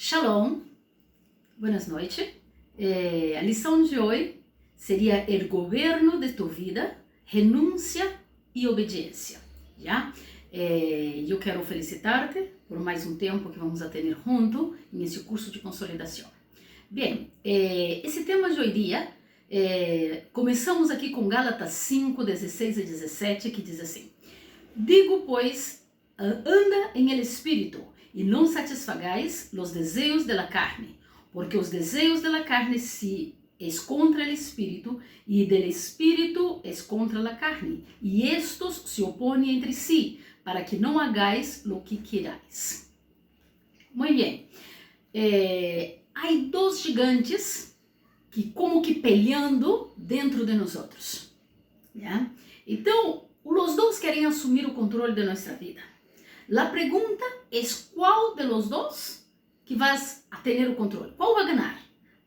Shalom, buenas noches. A lição de hoje seria el governo de tu vida, renúncia e obediência. Já? Eu quero felicitar-te por mais um tempo que vamos a ter junto nesse curso de consolidação. Bem, esse tema de hoje dia, começamos aqui com Gálatas 5, 16 e 17, que diz assim: digo, pois, anda em el espírito, e não satisfagais os desejos da carne, porque os desejos da carne es contra o espírito, e del espírito es contra a carne, e estos se opõem entre si, para que não hagais lo que querais. Muito bem. Há dois gigantes que como que peleando dentro de nós outros. ¿Ya? Então, os dois querem assumir o controle de nossa vida. A pergunta é qual de los dos que vas a ter o controle? Qual vai ganhar?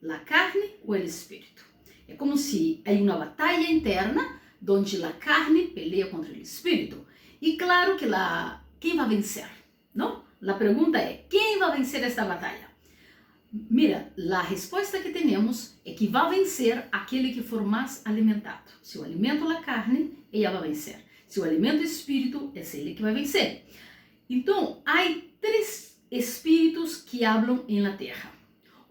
A carne ou o espírito? É como se há uma batalha interna onde a carne pelea contra o espírito. E claro que quem vai vencer? Não? A pergunta é, quem vai vencer esta batalha? Mira, a resposta que temos é que vai vencer aquele que for mais alimentado. Se o alimento é a carne, ela vai vencer. Se o alimento é o espírito, é ele que vai vencer. Então, há três espíritos que hablam na terra.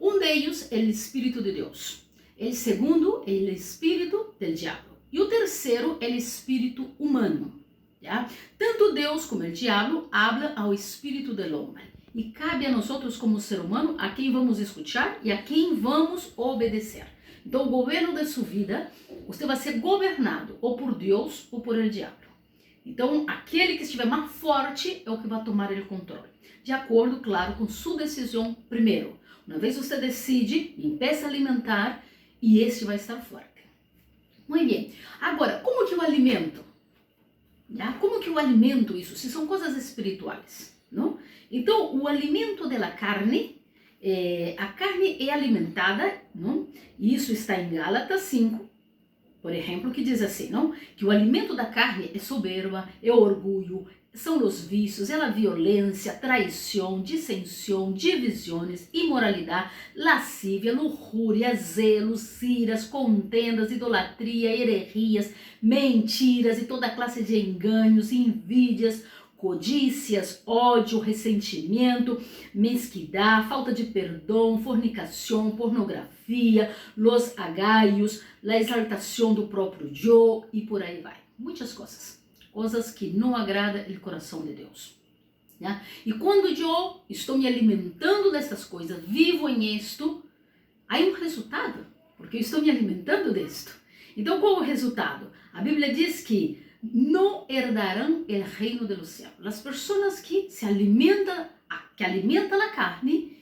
Um deles é o Espírito de Deus. O segundo é o Espírito do diabo. E o terceiro é o Espírito humano. ¿Ya? Tanto Deus como o diabo hablam ao Espírito do homem. E cabe a nós, como ser humano, a quem vamos escutar e a quem vamos obedecer. Então, o governo de sua vida, você vai ser governado ou por Deus ou por el diabo. Então, aquele que estiver mais forte é o que vai tomar o controle. De acordo, claro, com sua decisão primeiro. Uma vez você decide, empieza a alimentar e este vai estar forte. Muito bem. Agora, como que eu alimento? Já? Como que eu alimento isso? Se são coisas espirituais, não? Então, o alimento da carne, a carne é alimentada, não? E isso está em Gálatas 5. Por exemplo, que diz assim, não? Que o alimento da carne é soberba, é orgulho, são os vícios, é a violência, traição, dissensão, divisões, imoralidade, lascívia, luxúria, zelos, iras, contendas, idolatria, heresias, mentiras e toda classe de enganos, invídias, codícias, ódio, ressentimento, mesquidão, falta de perdão, fornicação, pornografia, los agaios, a exaltação do próprio eu e por aí vai. Muitas coisas que não agradam o coração de Deus. Né? E quando eu estou me alimentando dessas coisas, vivo em isto, há um resultado, porque eu estou me alimentando disto. Então, qual é o resultado? A Bíblia diz que não herdarão o reino dos céus. As pessoas que se alimentam, a carne,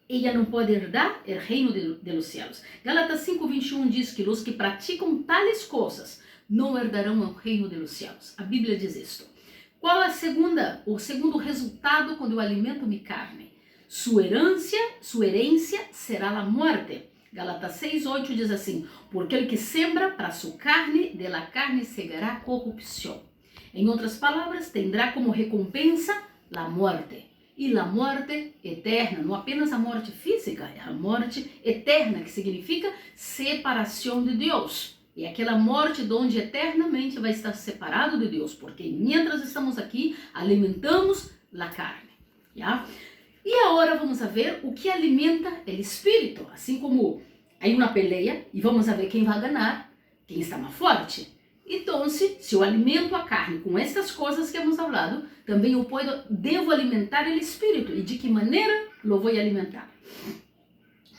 ela não pode herdar o reino dos céus. Gálatas 5:21 diz que os que praticam tales coisas não herdarão o reino dos céus. A Bíblia diz isto. Qual é o segundo resultado quando eu alimento minha carne? Sua herência será a morte. Gálatas 6:8 diz assim: porque el que sembra para sua carne, de la carne segará corrupção. Em outras palavras, tendrá como recompensa a morte. E a morte eterna, não apenas a morte física, é a morte eterna, que significa separação de Deus. E aquela morte onde eternamente vai estar separado de Deus, porque mientras estamos aqui, alimentamos a carne. ¿Ya? E agora vamos a ver o que alimenta o espírito, assim como há uma peleia e vamos a ver quem vai ganhar, quem está mais forte. Então, se eu alimento a carne com estas coisas que hemos falado, também eu devo alimentar o espírito. E de que maneira lo vou alimentar?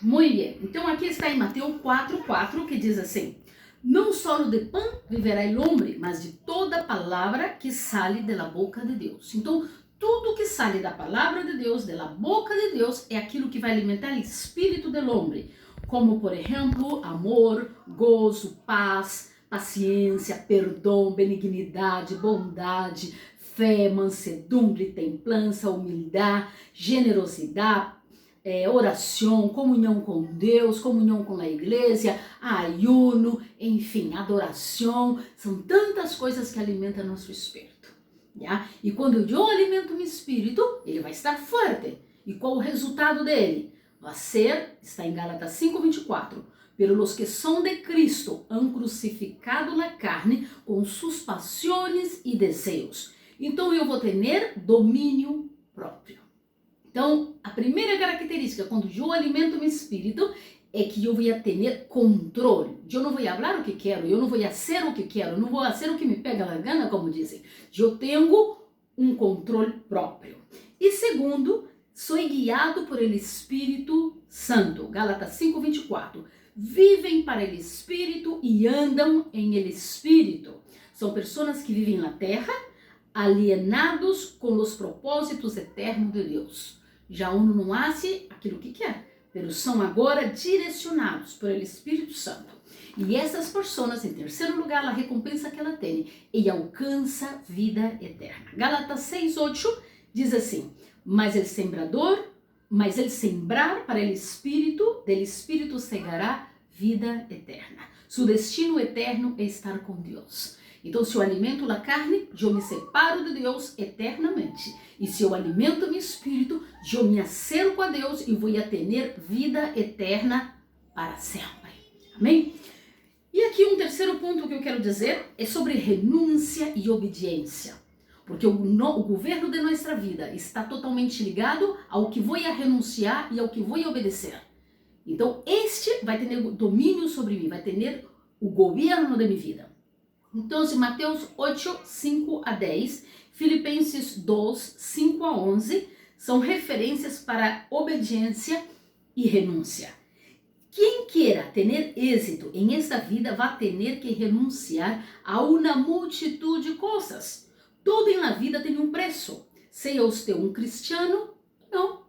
Muito bem. Então, aqui está em Mateus 4:4, que diz assim: não só de pão viverá o homem, mas de toda palavra que sale da boca de Deus. Então, tudo que sale da palavra de Deus, da boca de Deus, é aquilo que vai alimentar o espírito do homem. Como, por exemplo, amor, gozo, paz, paciência, perdão, benignidade, bondade, fé, mansedumbre, templança, humildade, generosidade, oração, comunhão com Deus, comunhão com a igreja, ayuno, enfim, adoração. São tantas coisas que alimentam nosso espírito. Já? E quando eu alimento meu espírito, ele vai estar forte. E qual o resultado dele? Vai ser, está em Gálatas 5:24, pero los que son de Cristo han crucificado la carne com suas paixões e desejos. Então eu vou ter domínio próprio. Então, a primeira característica quando eu alimento meu espírito é que eu vou ter controle. Eu não vou falar o que quero, eu não vou fazer o que quero, não vou fazer o que me pega na gana, como dizem. Eu tenho um controle próprio. E segundo, sou guiado por el Espírito Santo. Gálatas 5:24. Vivem para el Espírito e andam em el Espírito. São pessoas que vivem na terra, alienados com os propósitos eternos de Deus. Já uno não hace aquilo que quer, mas são agora direcionados por el Espírito Santo. E essas pessoas, em terceiro lugar, a recompensa que ela tem, e alcança vida eterna. Gálatas 6:8 diz assim: mas el sembrar para el Espírito, del Espírito segará vida eterna. Su destino eterno é estar com Deus. Então, se eu alimento a carne, eu me separo de Deus eternamente. E se eu alimento meu espírito, eu me acerco a Deus e vou ter vida eterna para sempre. Amém? E aqui um terceiro ponto que eu quero dizer é sobre renúncia e obediência. Porque o governo de nossa vida está totalmente ligado ao que vou renunciar e ao que vou obedecer. Então, este vai ter domínio sobre mim, vai ter o governo de minha vida. Então, Mateus 8:5-10, Filipenses 2:5-11, são referências para obediência e renúncia. Quem queira ter êxito em esta vida vai ter que renunciar a uma multitude de coisas. Tudo na vida tem um preço. Seja você um cristiano, não.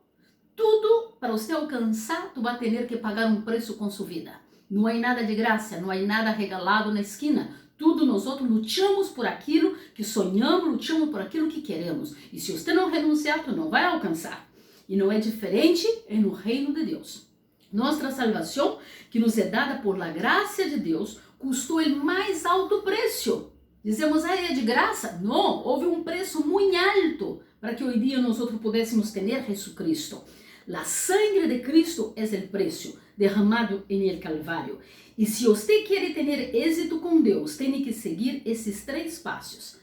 Tudo para você alcançar, tu vai ter que pagar um preço com sua vida. Não há nada de graça, não há nada regalado na esquina. Tudo nós outros lutamos por aquilo que sonhamos, lutamos por aquilo que queremos. E se você não renunciar, tu não vai alcançar. E não é diferente no reino de Deus. Nossa salvação, que nos é dada por la graça de Deus, custou o mais alto preço. Dizemos, é de graça? Não, houve um preço muito alto para que hoje dia nós pudéssemos ter Jesucristo. A sangre de Cristo é o preço derramado em el Calvário. E se você quer ter êxito com Deus, tem que seguir esses 3 passos: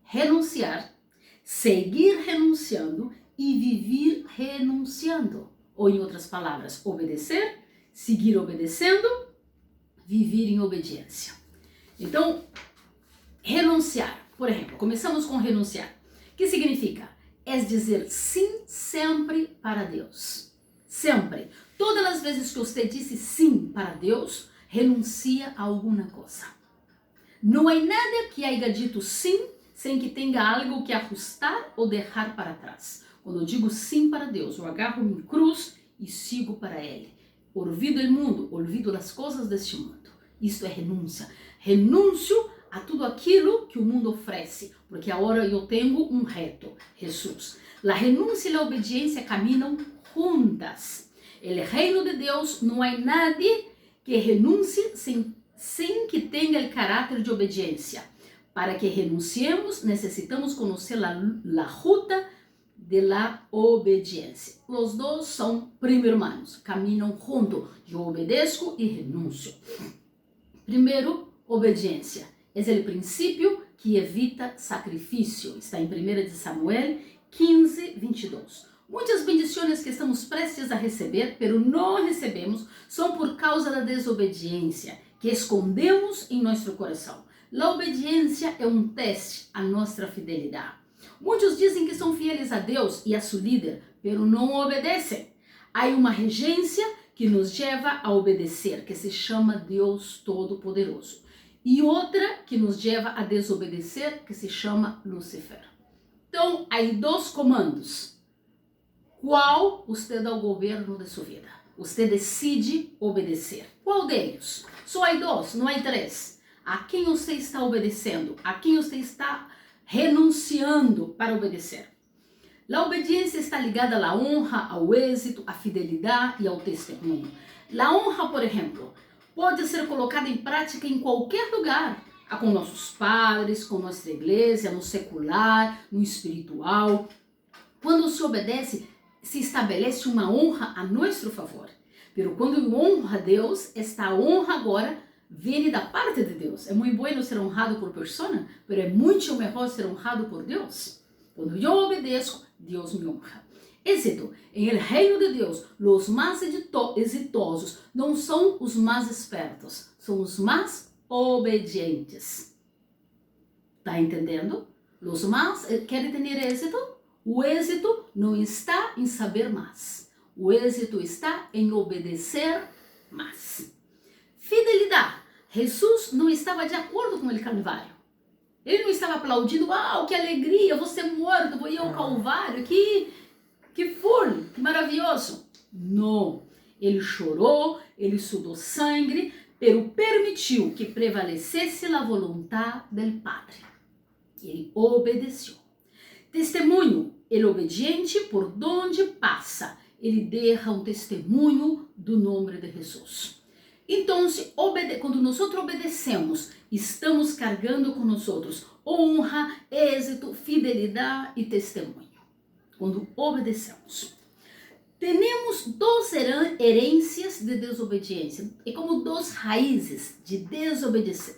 renunciar, seguir renunciando e viver renunciando. Ou em outras palavras, obedecer, seguir obedecendo, viver em obediência. Então, renunciar, por exemplo, começamos com renunciar. O que significa? É dizer sim sempre para Deus. Sempre. Todas as vezes que você disse sim para Deus, renuncia a alguma coisa. Não há nada que haya dito sim sem que tenha algo que ajustar ou deixar para trás. Quando eu digo sim para Deus, eu agarro minha cruz e sigo para Ele. Olvido o mundo, olvido as coisas deste mundo. Isso é renúncia. Renúncio a tudo aquilo que o mundo oferece, porque agora eu tenho um reto, Jesus. A renúncia e a obediência caminham juntas. O reino de Deus não há nadie que renuncie sem que tenha o caráter de obediência. Para que renunciemos, necessitamos conhecer a ruta de la obediência. Os dois são primo hermanos, caminham juntos. Eu obedeço e renuncio. Primeiro, obediência. É o princípio que evita sacrifício. Está em 1 Samuel 15:22. Muitas bendições que estamos prestes a receber, pero não recebemos, são por causa da desobediência que escondemos em nosso coração. A obediência é um teste a nossa fidelidade. Muitos dizem que são fieles a Deus e a seu líder, pero não obedecem. Há uma regência que nos leva a obedecer, que se chama Deus Todo-Poderoso. E outra que nos leva a desobedecer, que se chama Lúcifer. Então, há 2 comandos. Qual você dá o governo de sua vida? Você decide obedecer. Qual deles? Só há 2, não há 3. A quem você está obedecendo? A quem você está renunciando para obedecer? A obediência está ligada à honra, ao êxito, à fidelidade e ao testemunho. A honra, por exemplo, pode ser colocada em prática em qualquer lugar, com nossos padres, com nossa igreja, no secular, no espiritual. Quando se obedece, se estabelece uma honra a nosso favor. Pero quando eu honro a Deus, esta honra agora vem da parte de Deus. É muito bom ser honrado por pessoa, mas é muito melhor ser honrado por Deus. Quando eu obedeço, Deus me honra. Êxito. Em el reino de Deus, os mais exitosos não são os mais espertos, são os mais obedientes. Tá entendendo? Os mais querem ter êxito? O êxito não está em saber mais. O êxito está em obedecer mais. Fidelidade. Jesus não estava de acordo com o Calvário. Ele não estava aplaudindo, uau, que alegria, vou ser morto, vou ir ao Calvário, que full, que maravilhoso. Não, ele chorou, ele sudou sangue, pero permitiu que prevalecesse a vontade do Padre. Ele obedeceu. Testemunho, ele obediente por onde passa, ele deixa um testemunho do nome de Jesus. Então, quando nós obedecemos, estamos carregando com nós honra, êxito, fidelidade e testemunho. Quando obedecemos. Temos duas herências de desobediência. É como duas raízes de desobediência.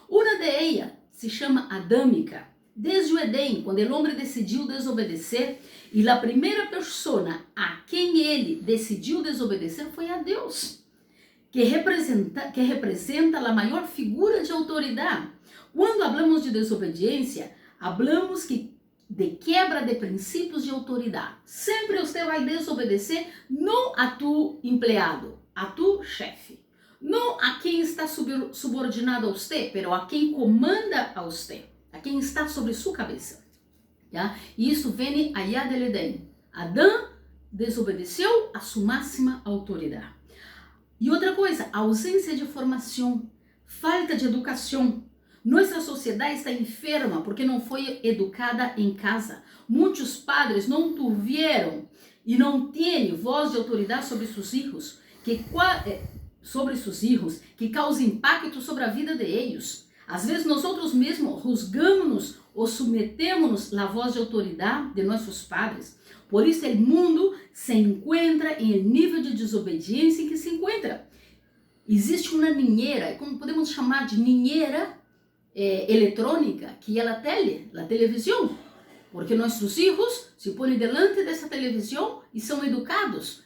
Uma delas se chama adâmica. Desde o Edém, quando o homem decidiu desobedecer, e a primeira pessoa a quem ele decidiu desobedecer foi a Deus, que representa a maior figura de autoridade. Quando falamos de desobediência, falamos de quebra de princípios de autoridade. Sempre você vai desobedecer não a tu empregado, a tu chefe, não a quem está subordinado a você, mas a quem comanda a você, a quem está sobre sua cabeça. Já? E isso vem allá del Edém. Adão desobedeceu a sua máxima autoridade. E outra coisa, ausência de formação, falta de educação. Nossa sociedade está enferma porque não foi educada em casa. Muitos padres não tiveram e não têm voz de autoridade sobre seus filhos, que causa impacto sobre a vida de eles. Às vezes nós mesmos juzgamos-nos ou submetemos-nos à voz de autoridade de nossos padres. Por isso o mundo se encontra em nível de desobediência em que se encontra. Existe uma ninheira, como podemos chamar de ninheira eletrônica, que é a televisão, porque nossos filhos se põem delante dessa televisão e são educados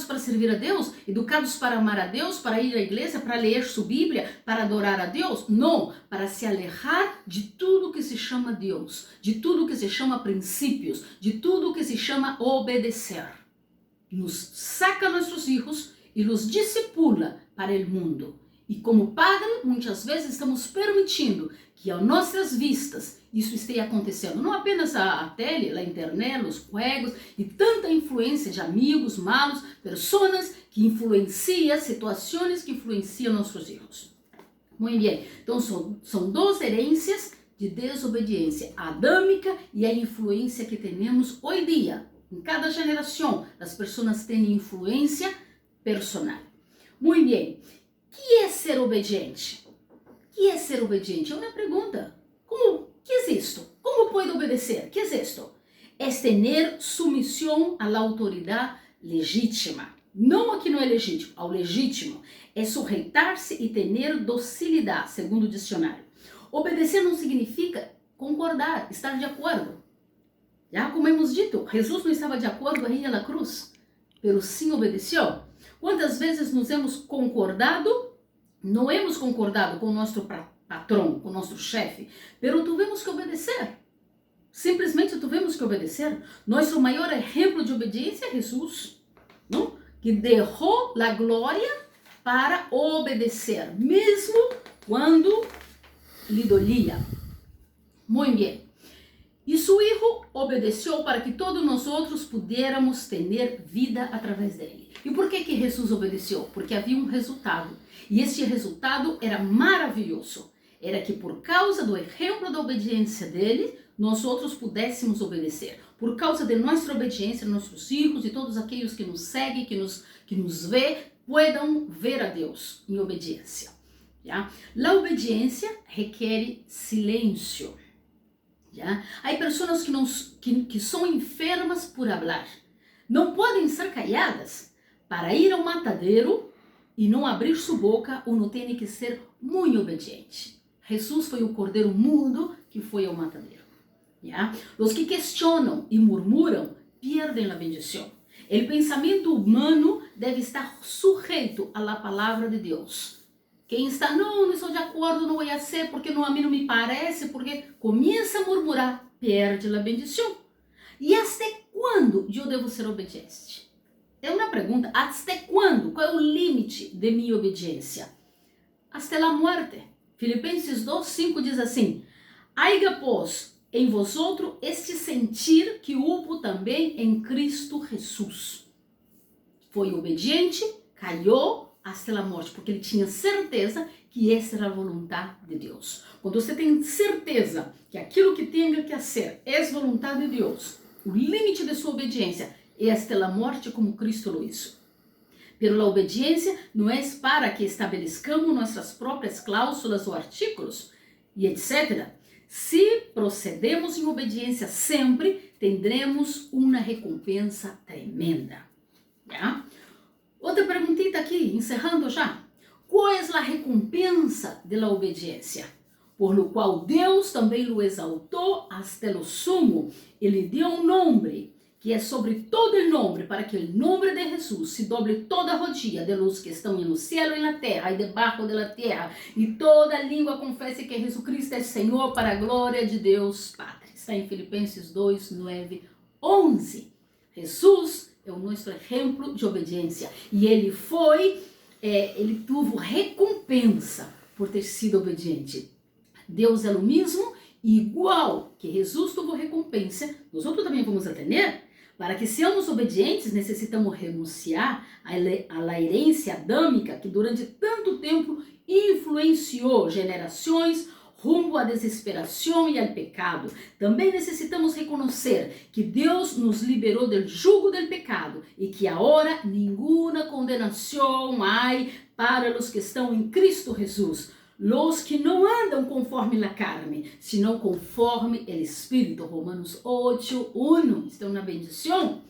para servir a Deus, educados para amar a Deus, para ir à igreja, para ler sua Bíblia, para adorar a Deus. Não, para se alejar de tudo que se chama Deus, de tudo que se chama princípios, de tudo que se chama obedecer. Nos saca nossos filhos e os discipula para o mundo. E como padre, muitas vezes estamos permitindo que a nossas vistas isso esteja acontecendo. Não apenas a tele, a internet, os jogos e tanta influência de amigos malos, pessoas que influenciam, situações que influenciam nossos filhos. Muito bem. Então são duas herências de desobediência, a adâmica e a influência que temos hoje em dia. Em cada geração, as pessoas têm influência personal. Muito bem. O que é ser obediente? O que é ser obediente? É uma pergunta. Que é isto? Como pode obedecer? O que é isto? É ter submissão à autoridade legítima. Não ao que não é legítimo, ao legítimo. É sujeitar-se e ter docilidade, segundo o dicionário. Obedecer não significa concordar, estar de acordo. Já como hemos dito, Jesus não estava de acordo aí na cruz, pero sim obedeceu. Quantas vezes nos hemos concordado, não hemos concordado com o nosso patrão, com o nosso chefe, pero tivemos que obedecer. Simplesmente tivemos que obedecer. Nosso maior exemplo de obediência é Jesus, não? Que deixou a glória para obedecer, mesmo quando lhe doía. Muito bem. E seu Hijo obedeceu para que todos nós outros pudéssemos ter vida através dele. E por que Jesus obedeceu? Porque havia um resultado. E esse resultado era maravilhoso. Era que por causa do exemplo da obediência dele, nós outros pudéssemos obedecer. Por causa de nossa obediência, nossos filhos e todos aqueles que nos seguem, que nos vê, puedan ver a Deus em obediência. Já? A obediência requer silêncio. ¿Ya? Hay personas que son enfermas por hablar. Não podem ser calladas. Para ir ao matadeiro e não abrir sua boca, uno tem que ser muito obediente. Jesus foi o cordeiro mudo que foi ao matadeiro. ¿Ya? Os que questionam e murmuram perdem a bendição. O pensamento humano deve estar sujeito à palavra de Deus. Quem está, não estou de acordo, não vou fazer, porque a mim não me parece, porque começa a murmurar, perde a bendição. E até quando eu devo ser obediente? É uma pergunta, até quando? Qual é o limite de minha obediência? Até a morte. Filipenses 2:5 diz assim, haiga, pois, em vosotros este sentir que houve também em Cristo Jesus. Foi obediente, caiu até a morte, porque ele tinha certeza que essa era a vontade de Deus. Quando você tem certeza que aquilo que tenha que fazer é vontade de Deus, o limite de sua obediência é até a morte, como Cristo lo hizo. Pero a obediência não é para que estabeleçamos nossas próprias cláusulas ou artículos e etc. Se procedemos em obediência sempre, teremos uma recompensa tremenda. ¿Ya? Outra perguntita aqui, encerrando já. Qual é a recompensa da obediência? Por lo qual Deus também o exaltou hasta lo sumo e lhe deu nome, que é sobre todo o nome, para que o nome de Jesus se doble toda a rodilha de los que estão no céu e na terra e debaixo da terra, e toda língua confesse que Jesus Cristo é Senhor, para a glória de Deus Padre. Está em Filipenses 2:9, 11. Jesus é o nosso exemplo de obediência e ele teve recompensa por ter sido obediente. Deus é o mesmo, igual que Jesus teve recompensa, nós também vamos ter. Para que sejamos obedientes, necessitamos renunciar à herência adâmica que durante tanto tempo influenciou gerações rumo à desesperação e ao pecado. Também necessitamos reconhecer que Deus nos liberou do jugo do pecado e que agora nenhuma condenação há para os que estão em Cristo Jesus, los que não andam conforme a carne, senão conforme o Espírito. Romanos 8:1. Isto é uma bendição.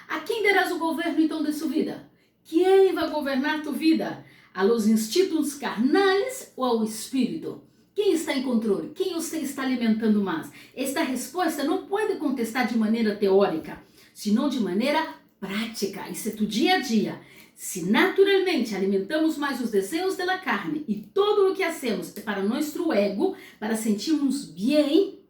A quem darás o governo então de sua vida? Quem vai governar tu vida? A los instintos carnais ou ao Espírito? Quem está em controle? Quem você está alimentando mais? Esta resposta não pode contestar de maneira teórica, senão de maneira prática. Isso é do dia a dia. Se naturalmente alimentamos mais os desejos da carne e todo o que hacemos é para nosso ego, para sentirmos bem,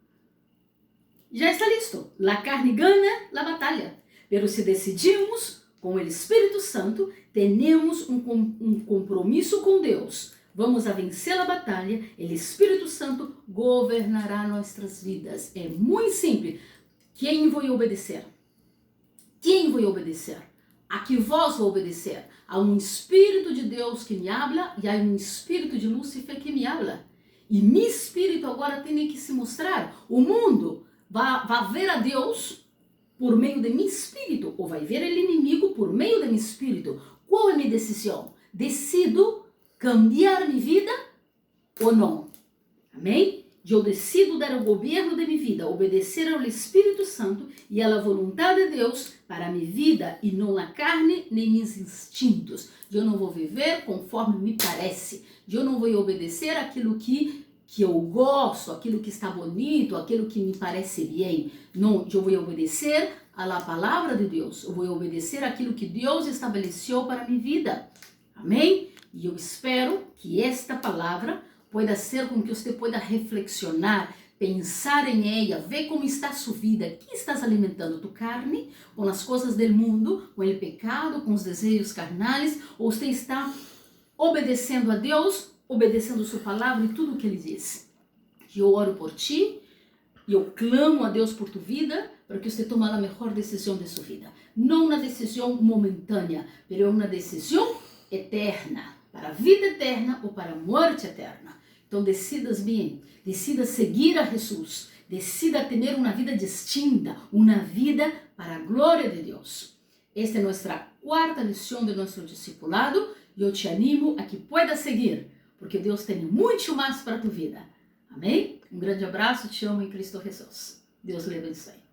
já está listo. A carne ganha a batalha. Pero se decidimos com o Espírito Santo, temos um compromisso com Deus. Vamos a vencer a batalha, o Espírito Santo governará nossas vidas. É muito simples. Quem vou obedecer? Quem vou obedecer? A que voz vou obedecer? Há um Espírito de Deus que me habla e há um Espírito de Lúcifer que me habla. E meu Espírito agora tem que se mostrar. O mundo vai ver a Deus por meio de meu Espírito ou vai ver o inimigo por meio de meu Espírito. Qual é minha decisão? Decido cambiar minha vida ou não? Amém? Eu decido dar o governo de minha vida, obedecer ao Espírito Santo e à vontade de Deus para minha vida e não a carne nem meus instintos. Eu não vou viver conforme me parece. Eu não vou obedecer aquilo que eu gosto, aquilo que está bonito, aquilo que me parece bem. Não, eu vou obedecer à palavra de Deus. Eu vou obedecer aquilo que Deus estabeleceu para minha vida. Amém? E eu espero que esta palavra pode ser com que você possa reflexionar, pensar em ela, ver como está a sua vida. Que estás alimentando? Tu carne com as coisas do mundo, com o pecado, com os desejos carnais? Ou você está obedecendo a Deus, obedecendo sua palavra e tudo o que Ele diz? Eu oro por ti, eu clamo a Deus por tu vida, para que você tome a melhor decisão de sua vida. Não uma decisão momentânea, mas uma decisão eterna. Para a vida eterna ou para a morte eterna. Então decidas bem, decida seguir a Jesus, decida ter uma vida distinta, uma vida para a glória de Deus. Esta é nossa quarta lição de nosso discipulado e eu te animo a que pueda seguir, porque Deus tem muito mais para a tua vida. Amém? Um grande abraço, te amo em Cristo Jesus. Deus lhe abençoe.